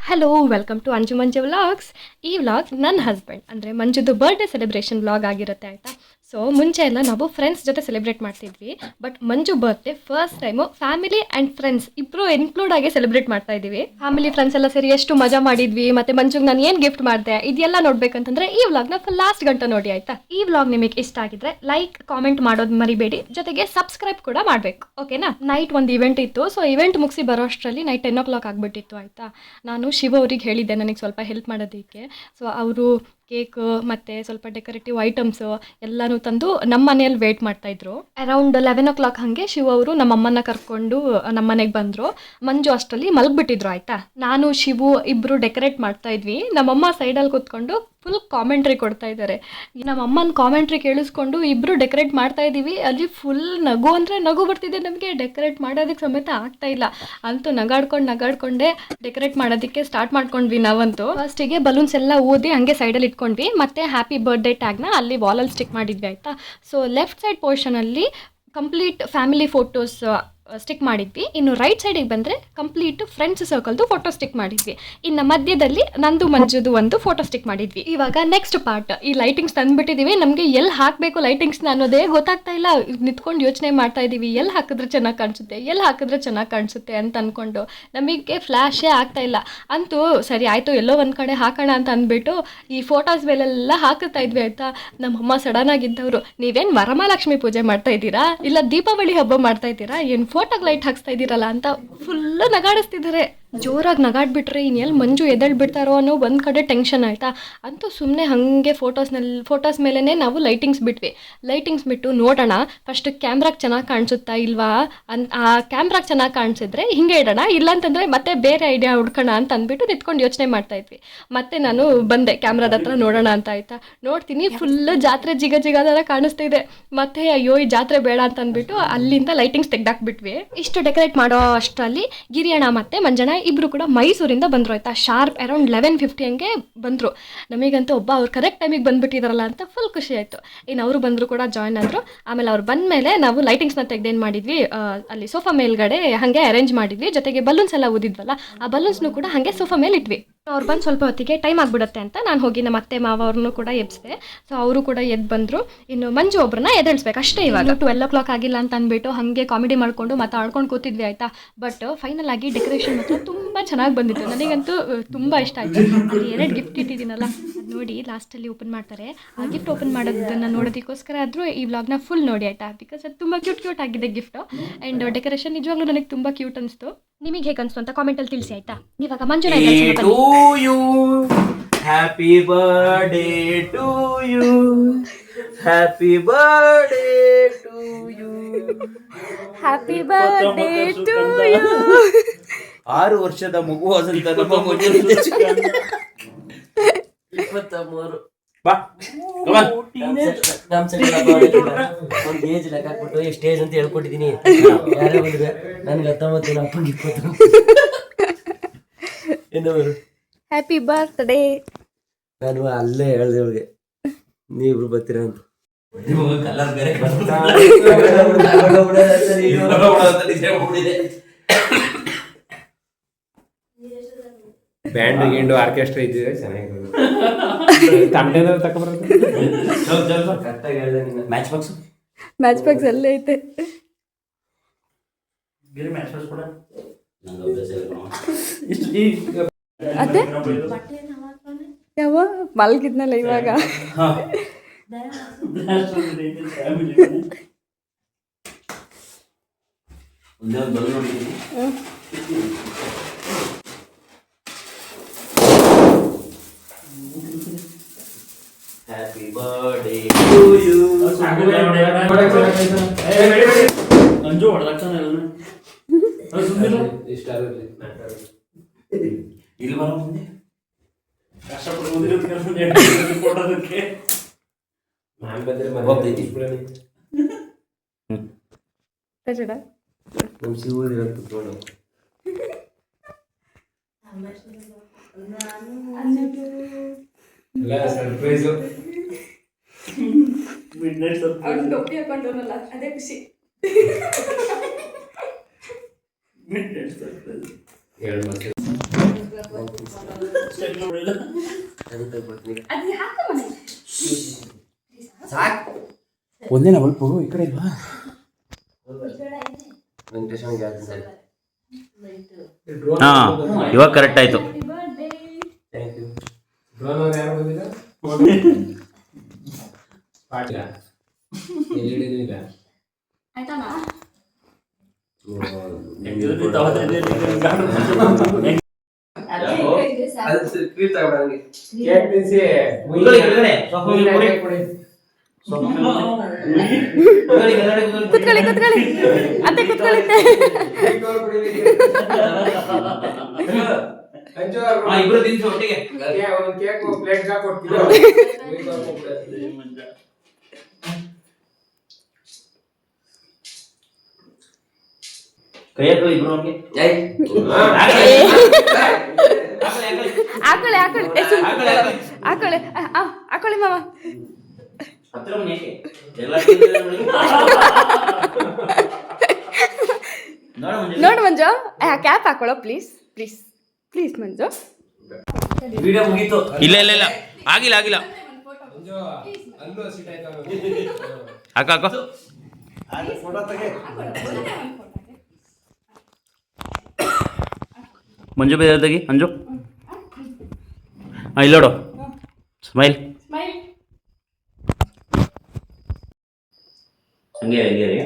Hello welcome to Anju Manju vlogs. ಈ vlog ನನ್ನ husband ಅಂದರೆ ಮಂಜುದು ಬರ್ಡೇ ಸೆಲೆಬ್ರೇಷನ್ ವ್ಲಾಗ್ ಆಗಿರುತ್ತೆ ಆಯಿತಾ. ಸೊ ಮುಂಚೆ ಎಲ್ಲ ನಾವು ಫ್ರೆಂಡ್ಸ್ ಜೊತೆ ಸೆಲೆಬ್ರೇಟ್ ಮಾಡ್ತಿದ್ವಿ. But Manju birthday first time family and friends ಇಬ್ಬರು ಇನ್ಕ್ಲೂಡ್ ಆಗಿ ಸೆಲೆಬ್ರೇಟ್ ಮಾಡ್ತಾ ಇದ್ದೀವಿ. ಫ್ಯಾಮಿಲಿ ಫ್ರೆಂಡ್ಸ್ ಎಲ್ಲ ಸೇರಿ ಎಷ್ಟು ಮಜಾ ಮಾಡಿದ್ವಿ, ಮತ್ತು ಮಂಜುಗೆ ನಾನು ಏನು ಗಿಫ್ಟ್ ಮಾಡಿದೆ ಇದೆಲ್ಲ ನೋಡ್ಬೇಕಂತಂದ್ರೆ ಈ ವ್ಲಾಗ್ನ ಫುಲ್ ಲಾಸ್ಟ್ ಗಂಟೆ ನೋಡಿ ಆಯಿತಾ. ಈ ವ್ಲಾಗ್ ನಿಮಗೆ ಇಷ್ಟ ಆಗಿದ್ರೆ ಲೈಕ್ ಕಾಮೆಂಟ್ ಮಾಡೋದು ಮರಿಬೇಡಿ, ಜೊತೆಗೆ ಸಬ್ಸ್ಕ್ರೈಬ್ ಕೂಡ ಮಾಡಬೇಕು, ಓಕೆನಾ. ನೈಟ್ ಒಂದು ಇವೆಂಟ್ ಇತ್ತು. ಸೊ ಇವೆಂಟ್ ಮುಗಿಸಿ ಬರೋ ಅಷ್ಟರಲ್ಲಿ ನೈಟ್ 10 o'clock ಆಗಿಬಿಟ್ಟಿತ್ತು ಆಯಿತಾ. ನಾನು ಶಿವ ಅವ್ರಿಗೆ ಹೇಳಿದ್ದೆ ನನಗೆ ಸ್ವಲ್ಪ ಹೆಲ್ಪ್ ಮಾಡೋದಕ್ಕೆ. ಸೊ ಅವರು ಕೇಕ್ ಮತ್ತು ಸ್ವಲ್ಪ ಡೆಕೋರೇಟಿವ್ ಐಟಮ್ಸು ಎಲ್ಲನೂ ತಂದು ನಮ್ಮ ಮನೆಯಲ್ಲಿ ವೇಟ್ ಮಾಡ್ತಾಯಿದ್ರು. ಅರೌಂಡ್ 11 o'clock ಹಾಗೆ ಶಿವ ಅವರು ನಮ್ಮ ಅಮ್ಮನ ಕರ್ಕೊಂಡು ನಮ್ಮ ಮನೆಗೆ ಬಂದರು. ಮಂಜು ಅಷ್ಟರಲ್ಲಿ ಮಲಗಿಬಿಟ್ಟಿದ್ರು ಆಯಿತಾ. ನಾನು ಶಿವು ಇಬ್ಬರು ಡೆಕೋರೇಟ್ ಮಾಡ್ತಾ ಇದ್ವಿ. ನಮ್ಮಮ್ಮ ಸೈಡಲ್ಲಿ ಕೂತ್ಕೊಂಡು ಫುಲ್ ಕಾಮೆಂಟ್ರಿ ಕೊಡ್ತಾ ಇದ್ದಾರೆ. ನಮ್ಮ ಅಮ್ಮನ ಕಾಮೆಂಟ್ರಿ ಕೇಳಿಸ್ಕೊಂಡು ಇಬ್ಬರು ಡೆಕೋರೇಟ್ ಮಾಡ್ತಾ ಇದ್ದೀವಿ. ಅಲ್ಲಿ ಫುಲ್ ನಗು ಅಂದರೆ ನಗು ಬರ್ತಿದೆ ನಮಗೆ. ಡೆಕೋರೇಟ್ ಮಾಡೋದಕ್ಕೆ ಸಮೇತ ಆಗ್ತಾ ಇಲ್ಲ. ಅಂತೂ ನಗಾಡ್ಕೊಂಡೇ ಡೆಕೋರೇಟ್ ಮಾಡೋದಕ್ಕೆ ಸ್ಟಾರ್ಟ್ ಮಾಡ್ಕೊಂಡ್ವಿ ನಾವಂತೂ. ಫಸ್ಟಿಗೆ ಬಲೂನ್ಸ್ ಎಲ್ಲ ಊದಿ ಹಂಗೆ ಸೈಡಲ್ಲಿ ಇಟ್ಕೊಂಡ್ವಿ. ಮತ್ತು ಹ್ಯಾಪಿ ಬರ್ಡೇ ಟ್ಯಾಗ್ನ ಅಲ್ಲಿ ವಾಲಲ್ಲಿ ಸ್ಟಿಕ್ ಮಾಡಿದ್ವಿ ಆಯಿತಾ. ಸೊ ಲೆಫ್ಟ್ ಸೈಡ್ ಪೋರ್ಷನಲ್ಲಿ ಕಂಪ್ಲೀಟ್ ಫ್ಯಾಮಿಲಿ ಫೋಟೋಸ್ ಸ್ಟಿಕ್ ಮಾಡಿದ್ವಿ. ಇನ್ನು ರೈಟ್ ಸೈಡಿಗೆ ಬಂದರೆ ಕಂಪ್ಲೀಟ್ ಫ್ರೆಂಡ್ಸ್ ಸರ್ಕಲ್ದು ಫೋಟೋ ಸ್ಟಿಕ್ ಮಾಡಿದ್ವಿ. ಇನ್ನು ಮಧ್ಯದಲ್ಲಿ ನಂದು ಮಂಜುದು ಒಂದು ಫೋಟೋ ಸ್ಟಿಕ್ ಮಾಡಿದ್ವಿ. ಇವಾಗ ನೆಕ್ಸ್ಟ್ ಪಾರ್ಟ್, ಈ ಲೈಟಿಂಗ್ಸ್ ತಂದುಬಿಟ್ಟಿದ್ದೀವಿ. ನಮಗೆ ಎಲ್ಲಿ ಹಾಕಬೇಕು ಲೈಟಿಂಗ್ಸ್ನ ಅನ್ನೋದೇ ಗೊತ್ತಾಗ್ತಾ ಇಲ್ಲ. ನಿಂತ್ಕೊಂಡು ಯೋಚನೆ ಮಾಡ್ತಾ ಇದ್ದೀವಿ, ಎಲ್ಲಿ ಹಾಕಿದ್ರೆ ಚೆನ್ನಾಗಿ ಕಾಣಿಸುತ್ತೆ ಅಂತ ಅಂದ್ಕೊಂಡು ನಮಗೆ ಫ್ಲ್ಯಾಶೇ ಆಗ್ತಾ ಇಲ್ಲ. ಅಂತೂ ಸರಿ ಆಯಿತು, ಎಲ್ಲೋ ಒಂದು ಕಡೆ ಹಾಕೋಣ ಅಂತ ಅಂದ್ಬಿಟ್ಟು ಈ ಫೋಟೋಸ್ ಮೇಲೆಲ್ಲ ಹಾಕುತ್ತಾ ಇದ್ವಿ ಆಯಿತಾ. ನಮ್ಮಮ್ಮ ಸಡನ್ ಆಗಿದ್ದವರು, ನೀವೇನು ವರಮಹಾಲಕ್ಷ್ಮಿ ಪೂಜೆ ಮಾಡ್ತಾ ಇದ್ದೀರಾ, ಇಲ್ಲ ದೀಪಾವಳಿ ಹಬ್ಬ ಮಾಡ್ತಾ ಇದ್ದೀರಾ, ಏನು ಫೋಟೋಗೆ ಲೈಟ್ ಹಾಕ್ಸ್ತಾ ಇದ್ದೀರಲ್ಲ ಅಂತ ಫುಲ್ಲು ನಗಾಡಿಸ್ತಿದ್ದಾರೆ. ಜೋರಾಗಿ ನಗಾಡ್ಬಿಟ್ರೆ ಇನ್ನೆಲ್ಲಿ ಮಂಜು ಎದ್ದೇಳ್ಬಿಡ್ತಾರೋ ಅನ್ನೋ ಒಂದು ಕಡೆ ಟೆನ್ಷನ್ ಆಯಿತಾ. ಅಂತೂ ಸುಮ್ಮನೆ ಹಾಗೆ ಫೋಟೋಸ್ ಮೇಲೇ ನಾವು ಲೈಟಿಂಗ್ಸ್ ಬಿಟ್ಟು ನೋಡೋಣ ಫಸ್ಟ್ ಕ್ಯಾಮ್ರಾಗೆ ಚೆನ್ನಾಗಿ ಕಾಣಿಸುತ್ತಾ ಇಲ್ವಾ ಆ ಕ್ಯಾಮ್ರಾಗೆ ಚೆನ್ನಾಗಿ ಕಾಣಿಸಿದ್ರೆ ಹಿಂಗೆ ಇಡೋಣ, ಇಲ್ಲಾಂತಂದರೆ ಮತ್ತೆ ಬೇರೆ ಐಡಿಯಾ ಹುಡ್ಕೋಣ ಅಂತ ಅಂದ್ಬಿಟ್ಟು ನಿಂತ್ಕೊಂಡು ಯೋಚನೆ ಮಾಡ್ತಾಯಿದ್ವಿ. ಮತ್ತು ನಾನು ಬಂದೆ ಕ್ಯಾಮ್ರಾದ ಹತ್ರ ನೋಡೋಣ ಅಂತ ಆಯಿತಾ. ನೋಡ್ತೀನಿ ಫುಲ್ಲು ಜಾತ್ರೆ ಜಿಗ ಥರ ಕಾಣಿಸ್ತಾ ಇದೆ. ಮತ್ತು ಅಯ್ಯೋ ಈ ಜಾತ್ರೆ ಬೇಡ ಅಂತ ಅಂದ್ಬಿಟ್ಟು ಅಲ್ಲಿಂದ ಲೈಟಿಂಗ್ಸ್ ತೆಗ್ದಾಕ್ಬಿಟ್ವಿ. ಇಷ್ಟು ಡೆಕೋರೇಟ್ ಮಾಡೋ ಅಷ್ಟರಲ್ಲಿ ಗಿರಿಯಣ್ಣ ಮತ್ತು ಮಂಜಣ್ಣ ಇಬ್ಬರು ಕೂಡ ಮೈಸೂರಿಂದ ಬಂದರು ಆಯಿತಾ. ಶಾರ್ಪ್ ಅರೌಂಡ್ 11:50 ಹಂಗೆ ಬಂದರು. ನಮಗಂತೂ ಅವ್ರು ಕರೆಕ್ಟ್ ಟೈಮಿಗೆ ಬಂದುಬಿಟ್ಟಿದಾರಲ್ಲ ಅಂತ ಫುಲ್ ಖುಷಿ ಆಯಿತು. ಇನ್ನು ಅವರು ಬಂದರು ಕೂಡ ಜಾಯ್ನ್ ಆದರು. ಆಮೇಲೆ ಅವ್ರು ಬಂದ ಮೇಲೆ ನಾವು ಲೈಟಿಂಗ್ಸ್ನ ತೆಗ್ದೇನು ಮಾಡಿದ್ವಿ, ಅಲ್ಲಿ ಸೋಫಾ ಮೇಲ್ಗಡೆ ಹಾಗೆ ಅರೇಂಜ್ ಮಾಡಿದ್ವಿ. ಜೊತೆಗೆ ಬಲೂನ್ಸ್ ಎಲ್ಲ ಊದಿದ್ವಲ್ಲ, ಆ ಬಲೂನ್ಸ್ನು ಕೂಡ ಹಾಗೆ ಸೋಫಾ ಮೇಲೆ ಇಟ್ವಿ. ಅವ್ರು ಬಂದು ಸ್ವಲ್ಪ ಹೊತ್ತಿಗೆ ಟೈಮ್ ಆಗಿಬಿಡುತ್ತೆ ಅಂತ ನಾನು ಹೋಗಿ ನಮ್ಮ ಅತ್ತೆ ಮಾವ ಅವ್ರನ್ನೂ ಕೂಡ ಎಬ್ಸಿದೆ. ಸೊ ಅವರು ಕೂಡ ಎದ್ದು ಬಂದರು. ಇನ್ನು ಮಂಜು ಒಬ್ಬರನ್ನ ಎದ್ದೇಳಿಸ್ಬೇಕು ಅಷ್ಟೇ. ಇವಾಗ 12 o'clock ಆಗಿಲ್ಲ ಅಂತ ಅಂದ್ಬಿಟ್ಟು ಹಾಗೆ ಕಾಮಿಡಿ ಮಾಡಿಕೊಂಡು ಮಾತಾಡ್ಕೊಂಡು ಕೂತಿದ್ವಿ ಆಯಿತಾ. ಬಟ್ ಫೈನಲ್ ಆಗಿ ಡೆಕೋರೇಷನ್ ಮಾತ್ರ ತುಂಬ ಚೆನ್ನಾಗಿ ಬಂದಿತ್ತು. ನನಗಂತೂ ತುಂಬ ಇಷ್ಟ ಆಯಿತು. ಅಲ್ಲಿ 2 ಗಿಫ್ಟ್ ಇಟ್ಟಿದ್ದೀನಲ್ಲ, ಅದು ನೋಡಿ ಲಾಸ್ಟಲ್ಲಿ ಓಪನ್ ಮಾಡ್ತಾರೆ. ಆ ಗಿಫ್ಟ್ ಓಪನ್ ಮಾಡೋದನ್ನು ನೋಡೋದಕ್ಕೋಸ್ಕರ ಆದರೂ ಈ ವ್ಲಾಗ್ನ ಫುಲ್ ನೋಡಿ ಆಯಿತಾ. ಬಿಕಾಸ್ ಅದು ತುಂಬ ಕ್ಯೂಟ್ ಆಗಿದೆ ಗಿಫ್ಟು. ಆ್ಯಂಡ್ ಡೆಕೋರೇಷನ್ ನಿಜವಾಗ್ಲೂ ನನಗೆ ತುಂಬ ಕ್ಯೂಟ್ ಅನಿಸ್ತು. ನಿಮಗೆ ಹೇಗೆ ಅನಿಸ್ತು ಅಂತ ಕಾಮೆಂಟಲ್ಲಿ ತಿಳಿಸಿ ಆಯಿತಾ. ಇವಾಗ ಮಂಜುನ happy birthday to you, happy birthday to you, happy birthday to you. 6 ವರ್ಷದ ಮಗು ಅಂತ ನಮ್ಮ ಮುಂಜಾನೆ 23 ಬಾ ಒಂದು ಏಜ್ ಲೆಕ್ಕ ಹಾಕ್ಬಿಟ್ಟು ಸ್ಟೇಜ್ ಅಂತ ಹೇಳ್ಕೊಟ್ಟಿದ್ದೀನಿ. ಯಾರೇ ಬಂದ್ರೆ ನನ್ಗೆ 19 ಅಪ್ಪಂಗೆ 20 ಏನವರು ಹ್ಯಾಪಿ ಬರ್ತ್ಡೇ. ನಾನು ಅಲ್ಲೇ ಹೇಳ್ದೆ ಅವ್ರಿಗೆ ನೀವಿಬ್ರು ಬರ್ತೀರಾ ಅಂತ. ಕಲರ್ ಬೇರೆ ಬ್ಯಾಂಡ್ ಗಿಂಡು ಆರ್ಕೆಸ್ಟ್ರಾ ಇದ್ದಿದ್ರೆ ಚೆನ್ನಾಗಿ ಕರೆಕ್ಟಾಗಿ ಹೇಳಿದೆ ನೀನು. ಮ್ಯಾಚ್ ಬಾಕ್ಸ್ ಅಲ್ಲೇ ಐತೆ. ಅದೇ ಯಾವ ಮಲ್ಗಿದ್ನಲ್ಲ ಇವಾಗ. Happy birthday to you. Anju ಹೊಡೆದಾಗ್ತಾನೆ ಇಲ್ಲಿ ಬರೋ ಮುಂದೆ ಕೊಡೋದಕ್ಕೆ ನಾನು ಬಂದ್ರೆ ಹೋಗ್ತೈತಿ. ನಮ್ಮ ಶಿವ ನೋಡು ಸರ್ಪ್ರೈಸು. Mid night surprise. ಟೋಪಿ ಹಾಕೊಂಡವನಲ್ಲ ಅದೇ ಖುಷಿ. Mid night surprise. 2 ವರ್ಷ ಸಾಕು ಒಂದೇ ಬಲ್ಪು ಈ ಕಡೆ ಇಲ್ವಾ? ವೆಂಕಟೇಶ್ ಹಾ ಇವಾಗ ಕರೆಕ್ಟ್ ಆಯ್ತು. Thank you. ಕುತ್ಕೊಳ್ಳಿ ಕುತ್ಕೊಳ್ಳಿ ಅತ್ತೆ ಕುತ್ಕೊಳ್ಳಿ. ಇಬ್ರು ತಿನ್ಸು ಒಟ್ಟಿಗೆ. ಕೈ ಹಾಕೋ ಇಬ್ರು ಅವ್ನಿಗೆ. ಹಾಕೊಳ್ಳಿ ಹಾಕೊಳ್ಳಿ ಹಾಕೊಳ್ಳಿ ಮಾವ. ಹತ್ರ ಬನ್ನಿ ಯಾಕೆ? ಎಲ್ಲ ತಿಂದ್ರೆ ನೋಡಿ. ನೋಡು ಮಂಜು, ಕ್ಯಾಪ್ ಹಾಕೊಳ್ಳೋ please please please Manju. Video ಮುಗೀತು. ಇಲ್ಲ ಇಲ್ಲ ಇಲ್ಲ ಆಗಿಲ್ಲ ಆಗಿಲ್ಲ. ಹಾಕ ಹಾಕೋ. ಮಂಜು ಬೇರೆ ತೆಗಿ ಮಂಜು. ಹಾಂ ಇಲ್ಲ ನೋಡು ಸ್ಮೈಲ್. ಹಂಗೆ ಹಂಗೆ ರೀ.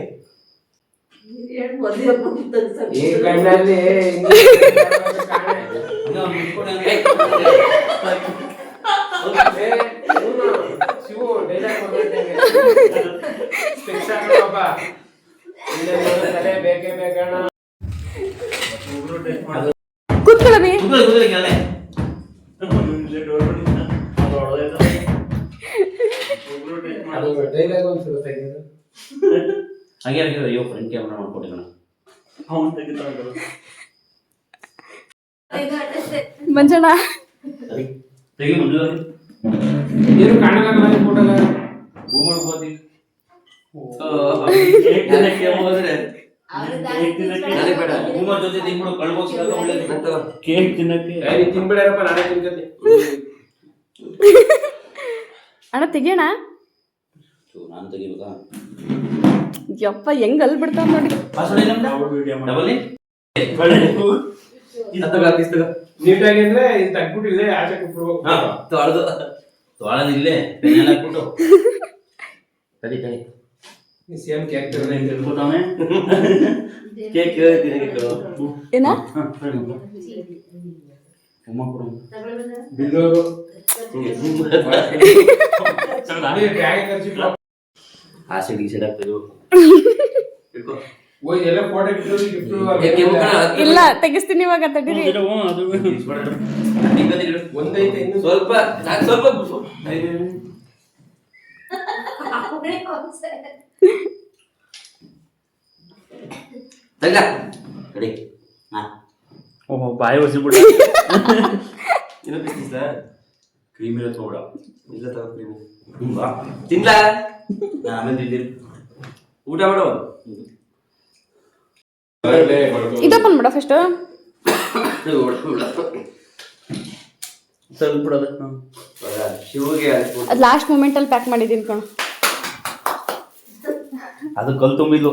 ಕೂತ್ಕೊಳ್ಳಿ. ಹಾಗೆ ಹಾಗೆ ಅಯ್ಯೋ ಫ್ರಂಟ್ ಕ್ಯಾಮ್ರಾ ಮಾಡ್ಕೊಟ್ಟಿಲ್ಲ. ಮಂಜಣ್ಣ ತೆಗಿ ಮಂಜು. ಏನು ಕಾಣಲ್ಲ ಹೂ ಮಾಡ್ಕೋತಿ. ಹೂಮರ್ ಜೊತೆ ತಿನ್ಬಿಡು ಕಳ್ಬೋಸಿ ಒಳ್ಳೇದು. ಕೇಕ್ ತಿನ್ನಕ್ಕೆ ತಿನ್ಬಿಡಾರಪ್ಪ, ನಾನೇ ತಿನ್ಕತ್ತೀನಿ. ಅಣ್ಣ ತೆಗಿಯೋಣ. ನಾನು ತೆಗಿಬೇಕಾ? ಯಪ್ಪ ಹೆಂಗ್ ಅಲ್ಲಿ ಬಿಡ್ತಾವ ನೋಡಿ. ನೀಟಾಗಿ ಅಂದ್ರೆ ತಗ್ಬಿಟ್ಟಿಲ್ಲ, ಆಚೆ ಕುಟ್ಬಿಡ್ಬೇಕು. ತೊಳೆದಿಲ್ಲೇ ಪೆನ್ನೆಲ್ಲ ಹಾಕ್ಬಿಟ್ಟು ತಡಿ ತಡಿ. Same cake ತಿನ್ಬೋದಾನೆ. ಕೇಕ್ ಏನ ಉಮ್ಮ ಕೊಡು. ಬಿಲ್ಲೋರು ಆಸೆ ಗೀಸೆಡ್ ಆಗ್ತದೆ. ಎಲ್ಲ ಫೋಟೋ ಗಿಫ್ಟ್ ಇಲ್ಲ ತೆಗಿಸ್ತೀನಿ ಇವಾಗ ತಡೀರಿ. ಒಂದೈತೆ ಇನ್ನು ಸ್ವಲ್ಪ ಸ್ವಲ್ಪ ಕಡೆ ಓಹೋ ಬಾಯಿ ಹೊಸಿಬಿಡ. ಏನೋ ಸರ್ ಕ್ರೀಮ್ ಇರೋ ತಗೋಡ. ಇಲ್ಲ ತಗೋ ಕ್ರೀಮ್. ತಿನ್ಲಾ? ನಾನು ಆಮೇಲೆ ತಿಂತೀನಿ. ಊಟ ಮಾಡು. ಇದಪ್ಪನ್ ಬಿಡ ಫಸ್ಟ್. ಸ್ವಲ್ಪ ಬಿಡೋದು. ಶಿವಗೆ ಅದು ಲಾಸ್ಟ್ ಮೂಮೆಂಟ್ ಅಲ್ಲಿ ಪ್ಯಾಕ್ ಮಾಡಿದೀನಿ ಕಣ. ಅದು ಕಲ್ ತುಂಬಿದ್ಲು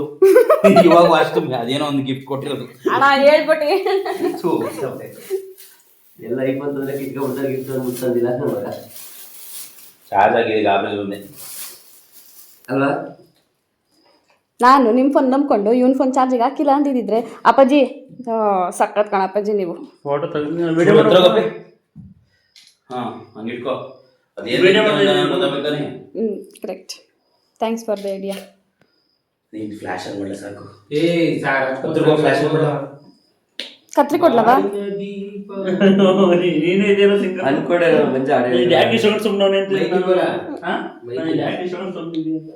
ಇವಾಗ ವಾಶ್ ತುಂಬಿ ಅದೇನೋ ಒಂದು ಗಿಫ್ಟ್ ಕೊಟ್ಟಿರೋದು. ಅಣ್ಣ ಹೇಳ್ಬಿಟ್ಟು ಎಲ್ಲ ಐಪಂತಂದ್ರೆ ಕಿಟ್ಕೊಂಡ್ಬಿಟ್ಟ ಗಿಫ್ಟ್ ಮುಚ್ಚಂದಿಲ್ಲ ಚಾರ್ಜ್ ಆಗಿದೆ ಆಮೇಲೆ ಒಂದೇ ಅಲ್ವಾ. ನಾನು ನಿಮ್ಮ ಫೋನ್ ನಂಬ್ಕೊಂಡು ಇವನ್ ಫೋನ್ ಚಾರ್ಜಿಗೆ ಹಾಕಿಲ್ಲ ಅಂದಿದ್ರೆ ಅಪ್ಪಾಜಿ ಸಕ್ಕತ್ ಕಣ ಅಪ್ಪಾಜಿ ನೀವು. ಫೋಟೋ ತೆಗೆದು ಹಾ ಹಂಗೆ ಇಟ್ಕೋ. ಅದೇನು ಗೊತ್ತಾಗ್ಬೇಕಾನೆ. Correct. Thanks for the idea. ನೀನು ಫ್ಲಾಶ್ ಆನ್ ಮಾಡಲ ಸಾಕು. ಏ ಸಾರ್ ಫ್ಲಾಶ್ ಆನ್ ಮಾಡ. ಕತ್ರಿ ಕೊಡ್ಲವಾ? ನೀನೇ ಇದೇನೋ ಸಿಂಗ ಅನ್ಕೊಡೆ ಮಂಜ ಆಡೆ ಯಾಕೆ ಇಷ್ಟೊಂದು ಸುಮ್ಮನೆ ಅಂತ ಹಾ ಯಾಕೆ ಇಷ್ಟೊಂದು ಸುಮ್ಮನೆ ಅಂತ.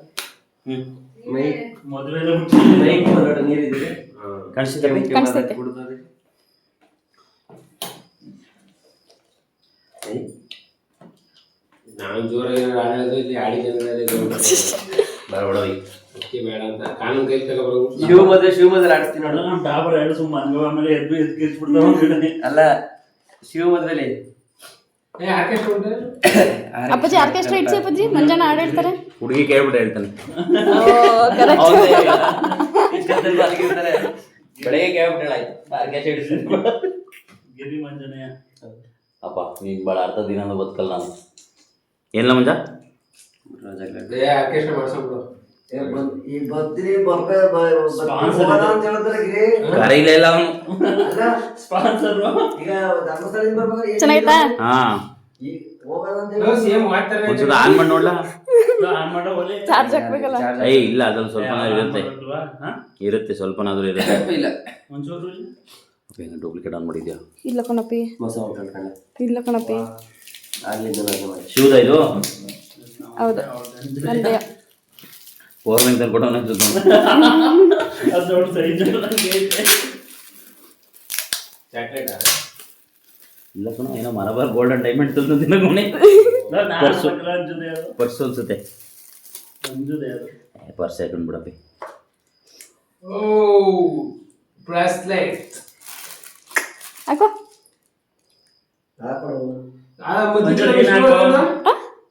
ಮೈ ಮದುವೆ ಮೈ ಕೊಡೋಣ ನೀರಿದೆ ಕಾಣಿಸ್ತೈತೆ. ನಾನು ಜೋರಾಗಿ ಆಡೋದು ಇಲ್ಲಿ ಆಡಿದ ಬರಬೇಡ ಬೇಡ ಅಂತ ಕಾನೂನು ಕೈ ತಗೋಬರ್ಬೇಕು. ಶಿವ ಮದುವೆ ಆಡಿಸ್ತೀನಿ ನೋಡು. ಡಾಬರ್ ಎರಡು ಸುಮ್ಮ ಆಮೇಲೆ ಎದ್ದು ಎದ್ಬಿಡ್ತಾವ. ಅಲ್ಲ ಶಿವ ಮದ್ವೆಲಿ ಆರ್ಕೆಸ್ಟ್ರಾ ಉಂಟು ಅಪ್ಪಾಜಿ ಆರ್ಕೆಸ್ಟ್ರಾ ಇಡ್ಸಿ ಅಪ್ಪಾಜಿ ಮಂಜಾನ ಹಾಡು ಹೇಳ್ತಾರೆ. ಹುಡುಗಿ ಕೇಳ್ಬಿಟ್ಟು ಹೇಳ್ತಾನೆ. ಇಷ್ಟೊತ್ತಲ್ಲಿ ಮಲಗಿರ್ತಾರೆ. ಬೆಳಗ್ಗೆ ಕೇಳ್ಬಿಟ್ಟು ಆರ್ಕೆಸ್ಟ್ರಾ ಇಡ್ತಾರೆ. ಗಿರಿ ಮಂಜನೆಯ ಅಪ್ಪ ನೀನ್ ಭಾಳ ಅರ್ಧ ದಿನ ಬದುಕಲ್ಲ ನಾನು. ಏನಿಲ್ಲ ಮಂಜ ಆರ್ಕೆಸ್ಟ್ರಾ ಮಾಡ್ಸೋಬಿಡು. ಈ ಬರ್ತೀನಿ ಕರೀಲೇ ಇಲ್ಲ ಅವನು. ಸ್ಪಾನ್ಸರ್ ಈಗ ಧರ್ಮಸ್ಥಳದಿಂದ ಬರ್ಬೇಕಾದ್ರೆ ಚೆನ್ನಾಗಿತ್ತಾ? ಹಾ ಸೇಮ್ ಮಾಡ್ತಾರೆ. ಒಂದ್ಸಲ ಆನ್ ಮಾಡಿ ನೋಡ್ಲಾ? ಆನ್ ಮಾಡೋ ಒಲೆ ಚಾರ್ಜ್ ಹಾಕ್ಬೇಕಲ್ಲ. ಏಯ್ ಇಲ್ಲ, ಅದ್ರಲ್ಲಿ ಸ್ವಲ್ಪನಾದ್ರೂ ಇರುತ್ತೆ ಸ್ವಲ್ಪನಾದ್ರೂ ಇರುತ್ತೆ. ಇಲ್ಲ ಒಂಚೂರು ಡೂಪ್ಲಿಕೇಟ್ ಆನ್ ಮಾಡಿದ್ಯಾ? ಇಲ್ಲ ಕಣಪ್ಪಿ, ಮೋಸ ಮಾಡ್ಕೊಂಡ್ಕಂಡ ಇಲ್ಲ ಕಣಪ್ಪಿ. ಆಗ್ಲಿಂದ ನಾನು ಮಾಡಿ ಶಿವದ ಇದು ಹೌದು ನಂದೇ. ಪವರ್ ಬ್ಯಾಂಕ್ ತಂದು ಕೊಟ್ಟವನ ಅದೊಂದು ಸೈಜ್ ಚಾಕ್ಲೇಟ್ ಇಲ್ಲ ಕಣ, ಏನೋ ಮಲಬಾರ್ ಗೋಲ್ಡ್ ಅಂಡ್ ಡೈಮಂಡ್ ತಂದು ದಿನ ಪರ್ಸ್ ಅನ್ಸುತ್ತೆ. ಪರ್ಸ್ ಹಾಕೊಂಡು ಬಿಡಪ್ಪಿ. ಓ ಬ್ರಾಸ್ಲೆಟ್ ಹಾಕೋ.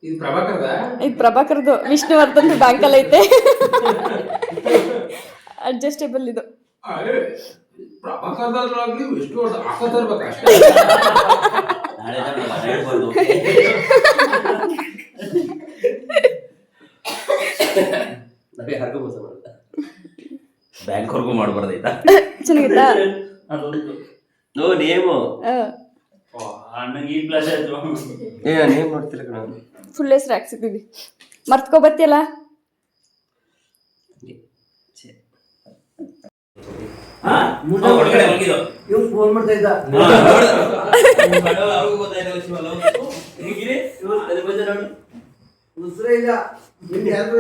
ಇದು ಪ್ರಭಾಕರ್ದ. ಇದು ಪ್ರಭಾಕರ್ದು, ವಿಷ್ಣುವರ್ಧನ್ ಬ್ಯಾಂಕಲ್ಲಿ ಐತೆ. ಅಡ್ಜಸ್ಟೇಬಲ್ ಇದು. ಪ್ರಭಾಕರ್ದಾಗ್ಲಿ ಎಷ್ಟು ವರ್ಷ ಹಾಕೋತಿರ್ಬೇಕು ಅಷ್ಟೇ. ನಾವೇ ಯಾರಿಗೂ ಮೋಸ ಮಾಡಲ್ಲ. ಬ್ಯಾಂಕ್ವರೆಗೂ ಮಾಡಬಾರ್ದಾಯ್ತಾ? ಚೆನ್ನಾಗಿತ್ತಾ? ಅದೊಂದು ನೋ ನೇಮು ಅಣ್ಣಂಗೆ ಈ ಪ್ಲಸ್ ಆಯ್ತು. ನೇಮ್ ನೋಡ್ತಿಲ್ಲ ಕಣ. ಫುಲ್ ಹೆಸ್ರು ಹಾಕ್ಸಿದ್ದೀವಿ. ಮರ್ತ್ಕೊ ಬತ್ತಿಯಲ್ಲ? ಇವ್ನು ಫೋನ್ ಮಾಡ್ತಾ ಇದ್ದ. ಉಸಿರೇ ಇಲ್ಲ ನಿಮ್ಗೆ ಯಾರು.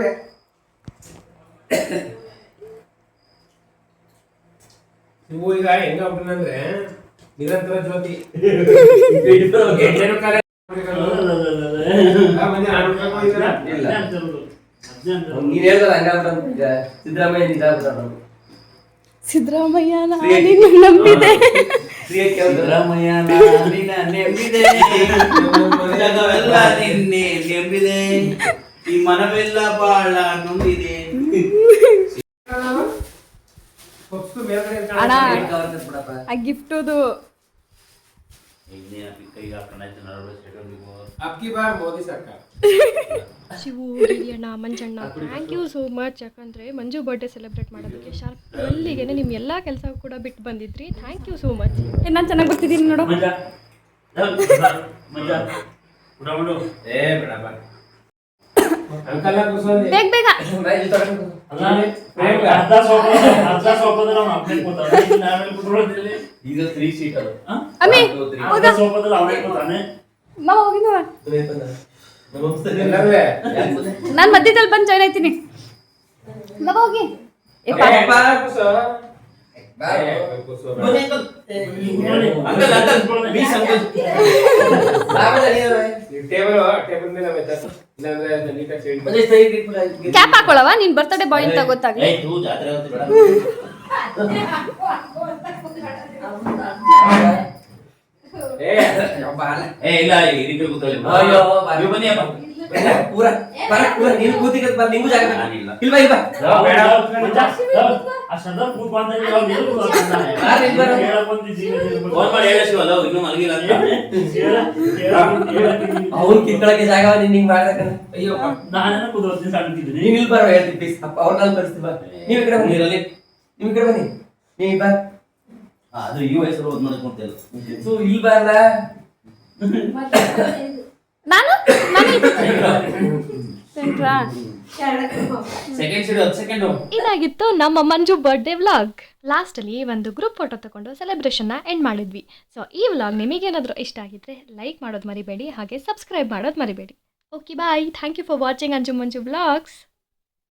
ನೀವು ಈಗ ಹೆಂಗ ಅಂದ್ರೆ ನಿರಂತರ ಜ್ಯೋತಿ. ನೀನ್ ಹೇಳ್ದಲ್ಲ ಹಂಗಾಗ್ಬಿಟ್ಟ ಸಿದ್ದರಾಮಯ್ಯ ನಿಜಾಗ್ಬಿಟ್ಟ. ಸಿದ್ದರಾಮಯ್ಯ ನಿನ್ನ ನಂಬಿದೆ. ಸಿದ್ದರಾಮಯ್ಯ ನೆಂಬಿದೆ, ಜಗವೆಲ್ಲ ನಿನ್ನೆ ನೆಂಬಿದೆ, ಈ ಮನವೆಲ್ಲ ಬಾಳ ನುಂಬಿದೆ. ಅಣ್ಣ ಆ ಗಿಫ್ಟುದು ಅಬ್ಕಿ ಬಾರ್ ಮೋದಿ ಸರ್ಕಾರ. ಶಿವು, ಹಿರಿಯಣ್ಣ, ಮಂಜಣ್ಣ, ಥ್ಯಾಂಕ್ ಯು ಸೋ ಮಚ್. ಯಾಕಂದರೆ ಮಂಜು ಬರ್ಡೇ ಸೆಲೆಬ್ರೇಟ್ ಮಾಡೋದಕ್ಕೆ ಶಾರ್ಪ್ ಅಲ್ಲಿಗೆ ನಿಮ್ಮ ಎಲ್ಲ ಕೆಲಸ ಕೂಡ ಬಿಟ್ಟು ಬಂದಿದ್ರಿ. Thank you so much. ನಾನು ಚೆನ್ನಾಗಿ ಬರ್ತಿದ್ದೀನಿ ನೋಡು. ಮಜಾ ಮಜಾ ಊಟ ಮಾಡು. ಏ ಬೇಡಪ್ಪ ಅಂಕಲ್ ಕೂಸೋದಿ. ಬೇಗ ಬೇಗ. ಅರ್ಧ ಸೋಪದಲ್ಲಿ ಅವ್ನು ಅಪ್ಡೇಟ್ ಕೊಡ್ತಾನೆ. ನಾವೆಲ್ಲ ಕುತ್ಕೊಳ್ಳೋದಿಲ್ಲ. ಈಗ 3 ಸೀಟ್ ಅದು. ಅಮ್ಮಿ ಅರ್ಧ ಸೋಪದಲ್ಲಿ ಅವನೇ ಕೊಡ್ತಾನೆ. ಮಾವ ಹೋಗಿದ್ವ? ಎಲ್ಲರೂ ನಾನು ಮಧ್ಯದಲ್ಲಿ ಬಂದು ಜಾಯ್ನ್ ಆಯ್ತೀನಿ. ಮಾವ ಹೋಗಿ. ಏ ಪಾಪ. ಕೂಸೋ. ಟೇಬಲ್ ಮೇಲೆ ಇಲ್ಲಾಂದ್ರೆ ನೀಟಾಗಿ ಕ್ಯಾಪ್ ಹಾಕೊಳ್ಳವ ನಿನ್ ಬರ್ತಡೇ ಬಾಯ್ ಅಂತ ಗೊತ್ತಾಗ್ಲಿ. ಇಲ್ಲ ಇದಕ್ಕೆ ಕೂತ್ಕೊಳ್ಳಿ. ಅಯ್ಯೋ ನೀವು ಬನ್ನಿ ಅಪ್ಪ. ಪೂರ ಪೂರ ನೀನು ಕೂತಿಗತ್ ಬರ್ ನಿಂಗೂ ಜಾಗ ನಾನಿಲ್ಲ. ಇಲ್ವಾ ಇಲ್ವಾ ಫೋನ್ ಮಾಡಿ ಹೇಳ ಶಿವಲ್ಲ, ಇನ್ನೂ ಮಲಗಿಲ್ಲ ಅಂತ. ಅವ್ರು ಕಿತ್ಕೊಳಕ್ಕೆ ಜಾಗ ನೀನ್ ಹಿಂಗ್ ಮಾಡ್ದಕ್ಕ. ಅಯ್ಯೋ ನಾನೇನ ಕುದುರ್ತೀನಿ ಸಣ್ಣಿದ್ದೀನಿ. ನೀನ್ ಇಲ್ಲಿ ಬರೋ ಹೇಳ್ತೀನಿ ಪ್ಲೀಸ್. ಅವ್ರ ಕಾಲ್ ಕಳಿಸ್ತೀವಿ ಬಾ. ನೀವ್ ಈ ಕಡೆ ಬನ್ನಿ. ನೀರಲ್ಲಿ ನೀವ್ ಈ ಕಡೆ ಬನ್ನಿ. ನೀವ್ ಬಾ. ಅದು ಈ ವಯಸ್ಸಲ್ಲಿ ಓದ್ ಮಾಡ್ಕೊಂತಿಲ್ಲ. ಸೊ ಇಲ್ಲಿ ಬರಲ್ಲ. ನಾನು ಸೆಂಟ್ರಾ ಸೆಕೆಂಡ್ ಸೀಟ್ 10 ಸೆಕೆಂಡ್. ಇದಾಗಿತ್ತು ನಮ್ಮ ಮಂಜು ಬರ್ಡೇ ವ್ಲಾಗ್. ಲಾಸ್ಟಲ್ಲಿ ಒಂದು ಗ್ರೂಪ್ ಫೋಟೋ ತಗೊಂಡು ಸೆಲೆಬ್ರೇಷನ್ನ ಎಂಡ್ ಮಾಡಿದ್ವಿ. ಸೊ ಈ ವ್ಲಾಗ್ ನಿಮಗೇನಾದರೂ ಇಷ್ಟ ಆಗಿದ್ರೆ ಲೈಕ್ ಮಾಡೋದು ಮರಿಬೇಡಿ, ಹಾಗೆ ಸಬ್ಸ್ಕ್ರೈಬ್ ಮಾಡೋದು ಮರಿಬೇಡಿ. Okay bye. Thank you for watching Anju Manju vlogs.